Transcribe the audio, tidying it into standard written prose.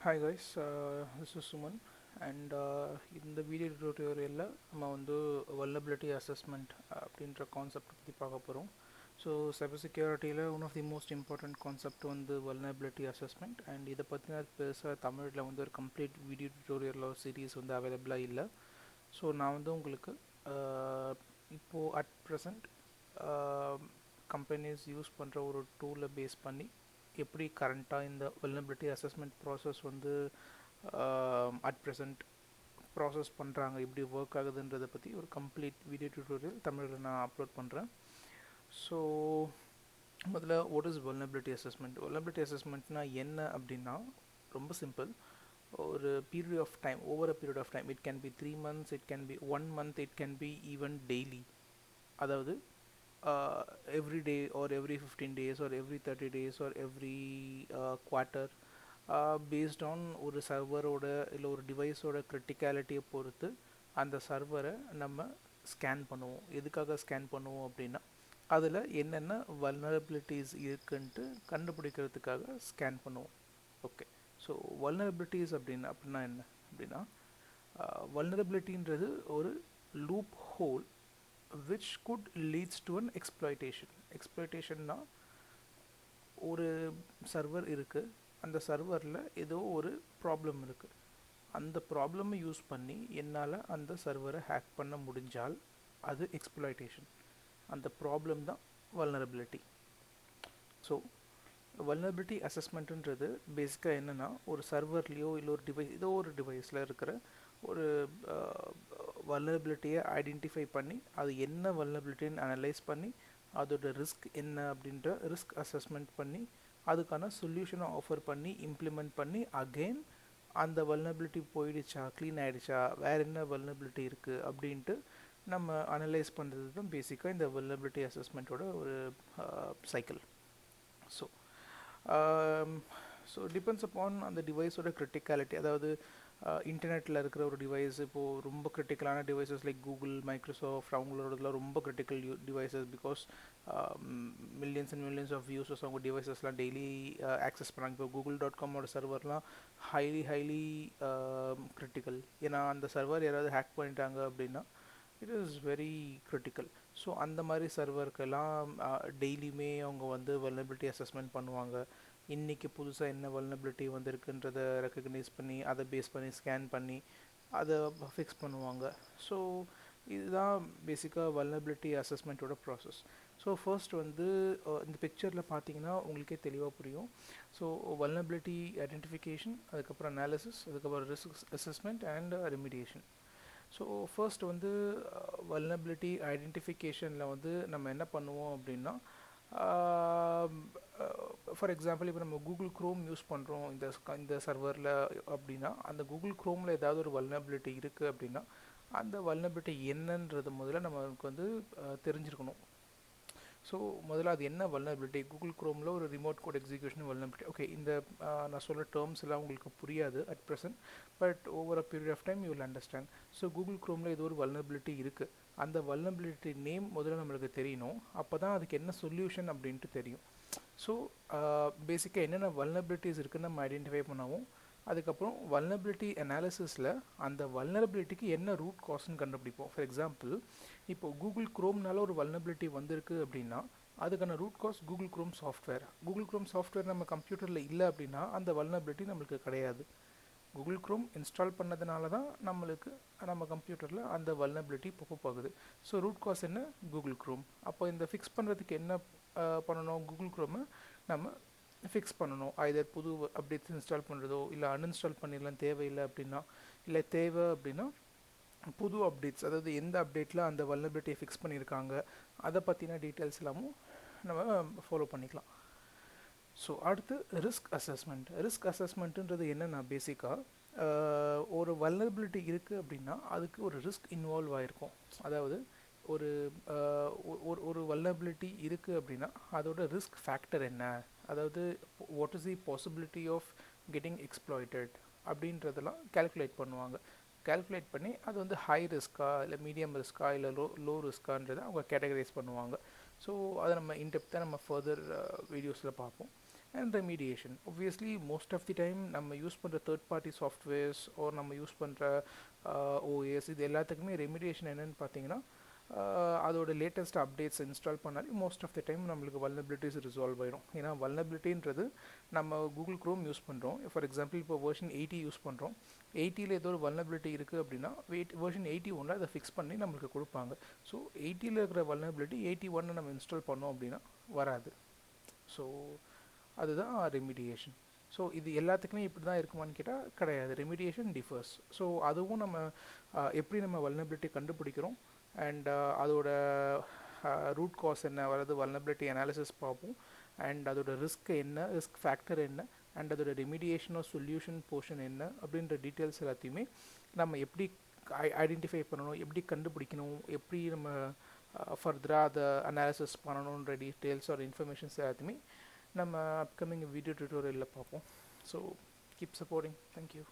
Hi guys, this is Suman and இந்த video டியூட்டோரியலில் நம்ம வந்து vulnerability assessment அப்படின்ற கான்செப்ட் பற்றி பார்க்க போகிறோம். ஸோ சைபர் செக்யூரிட்டியில் one of the most important concept வந்து vulnerability assessment அண்ட் இதை பற்றின பெருசாக தமிழில் வந்து ஒரு கம்ப்ளீட் வீடியோ டியூட்டோரியல் சீரீஸ் வந்து அவைலபிளாக இல்லை. ஸோ நான் வந்து உங்களுக்கு இப்போது அட் ப்ரெசண்ட் கம்பெனிஸ் யூஸ் பண்ணுற ஒரு டூலை பேஸ் பண்ணி எப்படி கரண்ட்டாக இந்த vulnerability assessment ப்ராசஸ் வந்து அட் ப்ரெசண்ட் ப்ராசஸ் பண்ணுறாங்க, எப்படி ஒர்க் ஆகுதுன்றதை பற்றி ஒரு கம்ப்ளீட் வீடியோ டியூட்டோரியல் தமிழில் நான் அப்லோட் பண்ணுறேன். ஸோ முதல்ல what is vulnerability assessment? vulnerability assessmentனா என்ன அப்படின்னா ரொம்ப சிம்பிள். ஒரு period of time, over a period of time, it can be 3 months, it can be 1 month, it can be even daily. அதாவது every day or every 15 days or every 30 days or every quarter based on ஒரு சர்வரோட இல்லை ஒரு டிவைஸோட கிரிட்டிகாலிட்டியை பொறுத்து அந்த சர்வரை நம்ம scan பண்ணுவோம். எதுக்காக ஸ்கேன் பண்ணுவோம் அப்படின்னா அதில் என்னென்ன வல்னரபிலிட்டிஸ் இருக்குன்ட்டு கண்டுபிடிக்கிறதுக்காக ஸ்கேன் பண்ணுவோம். ஓகே, ஸோ வல்னரபிலிட்டிஸ் அப்படின்னா என்ன அப்படின்னா வல்னரபிலிட்டின்றது ஒரு loop whole which could leads to an exploitation. exploitationனா ஒரு சர்வர் இருக்குது, அந்த சர்வரில் ஏதோ ஒரு ப்ராப்ளம் இருக்குது, அந்த ப்ராப்ளமை யூஸ் பண்ணி என்னால் அந்த சர்வரை ஹேக் பண்ண முடிஞ்சால் அது எக்ஸ்ப்ளாய்டேஷன். அந்த ப்ராப்ளம் தான் வல்னரபிலிட்டி. ஸோ வல்னரபிலிட்டி அசஸ்மெண்ட்டுன்றது பேசிக்காக என்னென்னா ஒரு சர்வர்லேயோ இல்லை ஒரு டிவைஸ் ஏதோ ஒரு டிவைஸில் இருக்கிற ஒரு வல்னரபிலிட்டியை ஐடென்டிஃபை பண்ணி அது என்ன வல்னரபிலிட்டின்னு அனலைஸ் பண்ணி அதோட ரிஸ்க் என்ன அப்படின்ற ரிஸ்க் அசஸ்மெண்ட் பண்ணி அதுக்கான சொல்யூஷனை ஆஃபர் பண்ணி இம்ப்ளிமெண்ட் பண்ணி அகெயின் அந்த வல்னரபிலிட்டி போயிடுச்சா, க்ளீன் ஆகிடுச்சா, வேறு என்ன வல்னரபிலிட்டி இருக்குது அப்படின்ட்டு நம்ம அனலைஸ் பண்ணுறது தான் பேசிக்காக இந்த வல்னரபிலிட்டி அசஸ்மெண்ட்டோட ஒரு cycle. So so depends upon அந்த டிவைஸோட கிரிட்டிகாலிட்டி. அதாவது இன்டர்நெட்டில் இருக்கிற ஒரு டிவைஸ் இப்போது ரொம்ப கிரிட்டிக்கலான டிவைசஸ் லைக் கூகுள், மைக்ரோசாஃப்ட், அவங்களோடதுலாம் ரொம்ப critical devices. Because millions and millions of users அவங்க டிவைசஸ்லாம் டெய்லி ஆக்சஸ் பண்ணாங்க. இப்போ google.comோட சர்வர்லாம் ஹைலி கிரிட்டிக்கல். ஏன்னா அந்த சர்வர் யாராவது ஹேக் பண்ணிட்டாங்க அப்படின்னா it is very critical. So அந்த மாதிரி சர்வருக்கெல்லாம் டெய்லியுமே அவங்க வந்து வல்னரபிலிட்டி அசஸ்மெண்ட் பண்ணுவாங்க. இன்றைக்கி புதுசாக என்ன வல்னரபிலிட்டி வந்திருக்குன்றதை ரெக்கக்னைஸ் பண்ணி அதை பேஸ் பண்ணி ஸ்கேன் பண்ணி அதை ஃபிக்ஸ் பண்ணுவாங்க. ஸோ இதுதான் பேசிக்காக வல்னரபிலிட்டி அசஸ்மெண்ட்டோட ப்ராசஸ். ஸோ ஃபர்ஸ்ட் வந்து இந்த பிக்சரில் பார்த்தீங்கன்னா உங்களுக்கே தெளிவாக புரியும். ஸோ வல்னரபிலிட்டி ஐடென்டிஃபிகேஷன், அதுக்கப்புறம் அனாலிசிஸ், அதுக்கப்புறம் risk assessment and remediation. So first வந்து வல்னரபிலிட்டி ஐடென்டிஃபிகேஷனில் வந்து நம்ம என்ன பண்ணுவோம் அப்படின்னா ஃபார் எக்ஸாம்பிள் இப்போ நம்ம கூகுள் க்ரோம் யூஸ் பண்ணுறோம் இந்த சர்வரில் அப்படின்னா அந்த கூகுள் க்ரோமில் ஏதாவது ஒரு வல்னரபிலிட்டி இருக்குது அப்படின்னா அந்த வல்னரபிலிட்டி என்னன்றது முதல்ல நமக்கு வந்து தெரிஞ்சிருக்கணும். ஸோ முதல்ல அது என்ன வல்னரபிலிட்டி, கூகுள் க்ரோமில் ஒரு remote code execution vulnerability. Okay, இந்த நான் சொல்ல டேர்ம்ஸ் எல்லாம் உங்களுக்கு புரியாது at present, but over a period of time you will understand. So Google க்ரோமில் ஏதோ ஒரு வல்னரபிலிட்டி இருக்குது, அந்த வல்னரபிலிட்டி நேம் முதல்ல நம்மளுக்கு தெரியணும். அப்போ தான் அதுக்கு என்ன சொல்யூஷன் அப்படின்ட்டு தெரியும். ஸோ பேசிக்காக என்னென்ன வல்னரபிலிட்டிஸ் இருக்குன்னு நம்ம ஐடென்டிஃபை பண்ணவும் அதுக்கப்புறம் வல்னரபிலிட்டி அனாலிசிஸில் அந்த வல்னரபிலிட்டிக்கு என்ன ரூட் காஸ்ன்னு கண்டுபிடிப்போம். ஃபார் எக்ஸாம்பிள் இப்போது கூகுள் க்ரோம்னால ஒரு வல்னரபிலிட்டி வந்திருக்கு அப்படின்னா அதுக்கான root cause Google Chrome software. Google Chrome software நம்ம கம்ப்யூட்டரில் இல்லை அப்படின்னா அந்த வல்னரபிலிட்டி நம்மளுக்கு கிடையாது. கூகுள் க்ரோம் இன்ஸ்டால் பண்ணதுனால தான் நம்மளுக்கு நம்ம கம்ப்யூட்டரில் அந்த வல்னரபிலிட்டி பாப்பப் ஆகுது. ஸோ ரூட் காஸ் என்ன, கூகுள் க்ரோம். அப்போ இந்த ஃபிக்ஸ் பண்ணுறதுக்கு என்ன பண்ணணும், கூகுள் க்ரோமை நம்ம ஃபிக்ஸ் பண்ணணும். ஐதர் புது அப்டேட்ஸ் இன்ஸ்டால் பண்ணுறதோ இல்லை அன்இன்ஸ்டால் பண்ணிடலாம் தேவையில்லை அப்படின்னா, இல்லை தேவை அப்படின்னா புது அப்டேட்ஸ், அதாவது எந்த அப்டேட்டில் அந்த வல்னரபிலிட்டியை ஃபிக்ஸ் பண்ணியிருக்காங்க அதை பற்றின டீட்டெயில்ஸ் எல்லாமும் நம்ம ஃபாலோ பண்ணிக்கலாம். ஸோ அடுத்து ரிஸ்க் அசஸ்மெண்ட். ரிஸ்க் அசஸ்மெண்ட்டுன்றது என்னென்னா பேசிக்காக ஒரு வல்னரபிலிட்டி இருக்குது அப்படின்னா அதுக்கு ஒரு ரிஸ்க் இன்வால்வ் ஆகிருக்கும். அதாவது ஒரு ஒரு வல்னரபிலிட்டி இருக்குது அப்படின்னா அதோட ரிஸ்க் ஃபேக்டர் என்ன, அதாவது what is the possibility of getting exploited அப்படின்றதெல்லாம் கேல்குலேட் பண்ணுவாங்க. கேல்குலேட் பண்ணி அது வந்து ஹை ரிஸ்க்கா இல்லை மீடியம் ரிஸ்க்கா இல்லை லோ ரிஸ்க்கான்றதை அவங்க கேட்டகரைஸ் பண்ணுவாங்க. ஸோ அதை நம்ம இன்டெப்த்தாக நம்ம ஃபர்தர் வீடியோஸில் பார்ப்போம். And remediation. obviously most of the time நம்ம யூஸ் பண்ணுற தேர்ட் பார்ட்டி சாஃப்ட்வேர்ஸ் ஓர் நம்ம யூஸ் பண்ணுற ஓஎஸ் இது எல்லாத்துக்குமே ரெமிடியேஷன் என்னென்னு பார்த்தீங்கன்னா அதோட லேட்டஸ்ட் அப்டேட்ஸ் இன்ஸ்டால் பண்ணாலே மோஸ்ட் ஆஃப் த டைம் நம்மளுக்கு வல்னபிலிட்டிஸ் ரிசால்வ் ஆயிடும். ஏன்னா வல்னபிலிட்டின்றது நம்ம கூகுள் க்ரோம் யூஸ் பண்ணுறோம். ஃபார் எக்ஸாம்பிள் இப்போ வெர்ஷன் 80 யூஸ் பண்ணுறோம். 80ல் ஏதோ ஒரு வல்னபிலிட்டி இருக்குது அப்படின்னா வெர்ஷன் 81 அதை ஃபிக்ஸ் பண்ணி நம்மளுக்கு கொடுப்பாங்க. ஸோ 80ல் இருக்கிற வல்னபிலிட்டி 81 நம்ம இன்ஸ்டால் பண்ணோம் அப்படின்னா வராது. ஸோ அதுதான் ரெமிடியேஷன். ஸோ இது எல்லாத்துக்குமே இப்படி தான் இருக்குமான்னு கேட்டால் கிடையாது. Remediation differs. ஸோ அதுவும் நம்ம எப்படி நம்ம வல்னபிலிட்டி கண்டுபிடிக்கிறோம் அண்ட் அதோட ரூட் காஸ் என்ன வரது வல்னபிலிட்டி அனாலிசிஸ் பார்ப்போம் அண்ட் அதோட ரிஸ்க் என்ன, ரிஸ்க் ஃபேக்டர் என்ன அண்ட் அதோட ரெமிடியேஷனோ சொல்யூஷன் போர்ஷன் என்ன அப்படின்ற டீட்டெயில்ஸ் எல்லாத்தையுமே நம்ம எப்படி ஐடென்டிஃபை பண்ணணும், எப்படி கண்டுபிடிக்கணும், எப்படி நம்ம ஃபர்தராக அதை அனாலிசிஸ் பண்ணணுன்ற டீட்டெயில்ஸ் ஒரு இன்ஃபர்மேஷன்ஸ் எல்லாத்தையுமே நம்ம அப்கமிங் வீடியோ டியூட்டோரியலில் பார்ப்போம். So keep supporting. தேங்க்யூ.